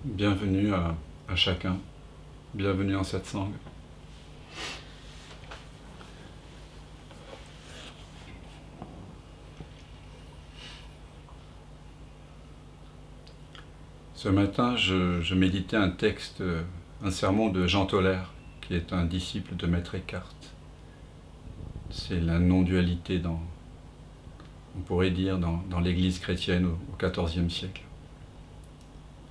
Bienvenue à chacun, bienvenue en satsang. Ce matin, je méditais un texte, un sermon de Jean Tolère, qui est un disciple de Maître Eckhart. C'est la non-dualité on pourrait dire, dans l'Église chrétienne au XIVe siècle.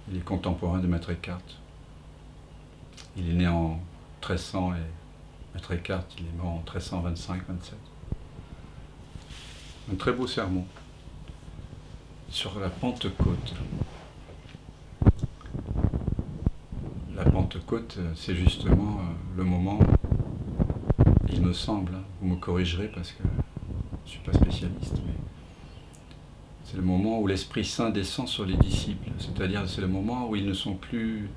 Il est contemporain de Maître Eckhart. Il est né en 1300 et Maître Eckhart, il est mort en 1325-27. Un très beau sermon sur la Pentecôte. La Pentecôte, c'est justement le moment, il me semble, vous me corrigerez parce que je ne suis pas spécialiste, mais c'est le moment où l'Esprit Saint descend sur les disciples, c'est-à-dire c'est le moment où ils ne sont plus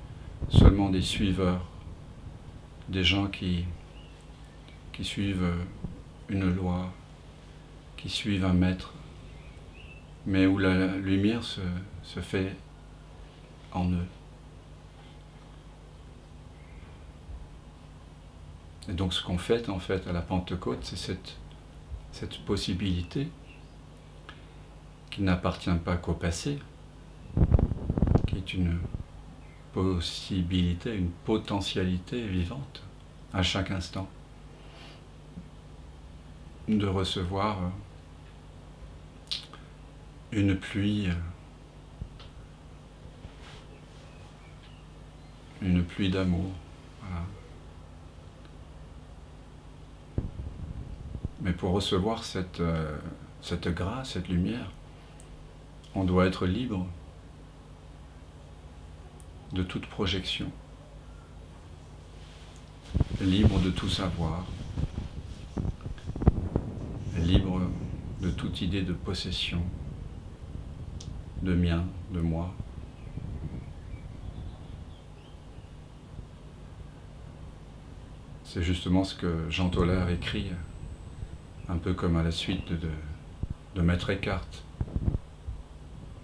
seulement des suiveurs, des gens qui suivent une loi, qui suivent un maître, mais où la lumière se fait en eux. Et donc ce qu'on fête en fait à la Pentecôte, c'est cette possibilité qui n'appartient pas qu'au passé, qui est une possibilité, une potentialité vivante à chaque instant, de recevoir une pluie d'amour. Voilà. Mais pour recevoir cette grâce, cette lumière, on doit être libre de toute projection, libre de tout savoir, libre de toute idée de possession, de mien, de moi. C'est justement ce que Jean Tolère écrit, un peu comme à la suite de Maître Eckhart,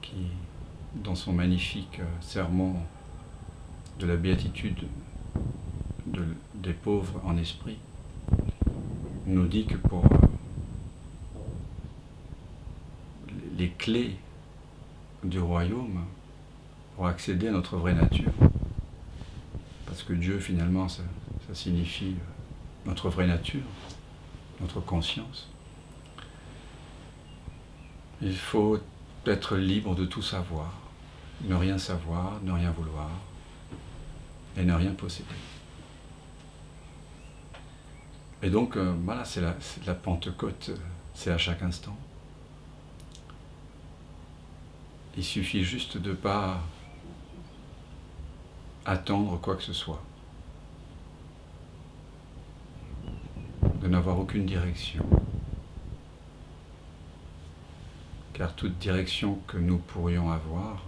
qui, dans son magnifique sermon de la béatitude des pauvres en esprit, nous dit que pour les clés du royaume, pour accéder à notre vraie nature, parce que Dieu finalement ça signifie notre vraie nature, notre conscience, il faut être libre de tout savoir, ne rien savoir, ne rien vouloir, et ne rien posséder. Et donc, voilà, c'est la Pentecôte, c'est à chaque instant. Il suffit juste de ne pas attendre quoi que ce soit, de n'avoir aucune direction. Car toute direction que nous pourrions avoir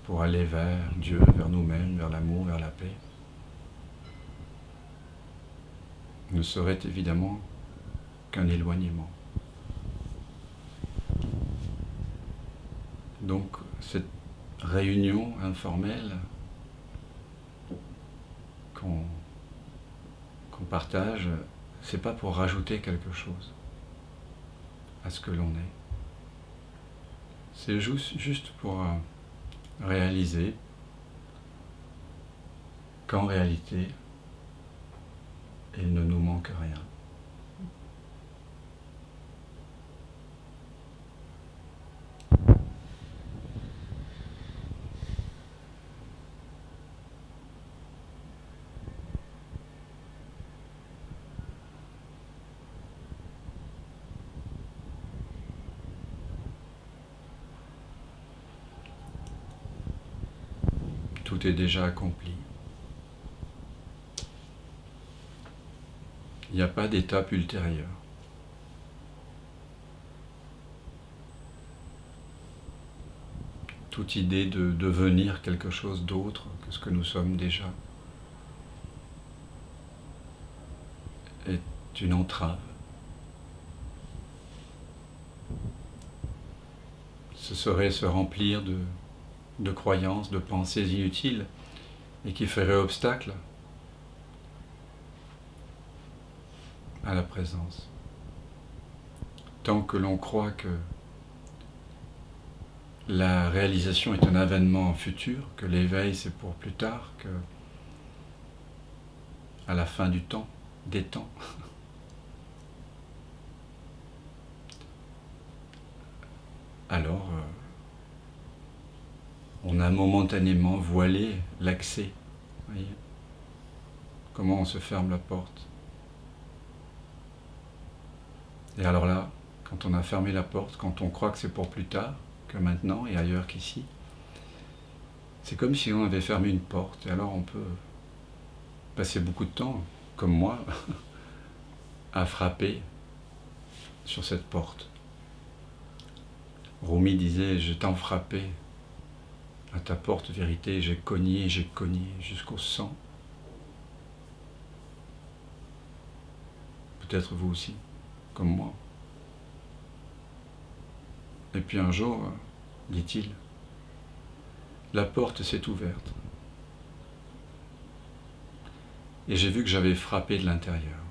pour aller vers Dieu, vers nous-mêmes, vers l'amour, vers la paix, ne serait évidemment qu'un éloignement. Donc cette réunion informelle qu'on partage, c'est pas pour rajouter quelque chose à ce que l'on est. C'est juste pour réaliser qu'en réalité, il ne nous manque rien. Tout est déjà accompli. Il n'y a pas d'étape ultérieure. Toute idée de devenir quelque chose d'autre que ce que nous sommes déjà est une entrave. Ce serait se remplir de croyances, de pensées inutiles et qui feraient obstacle à la présence. Tant que l'on croit que la réalisation est un avènement futur, que l'éveil c'est pour plus tard, que à la fin du temps, des temps, alors on a momentanément voilé l'accès. Voyez comment on se ferme la porte. Et alors là, quand on a fermé la porte, quand on croit que c'est pour plus tard, que maintenant et ailleurs qu'ici, c'est comme si on avait fermé une porte. Et alors on peut passer beaucoup de temps, comme moi, à frapper sur cette porte. Rumi disait, je t'en frappé à ta porte vérité, j'ai cogné jusqu'au sang. Peut-être vous aussi, comme moi. Et puis un jour, dit-il, la porte s'est ouverte. Et j'ai vu que j'avais frappé de l'intérieur.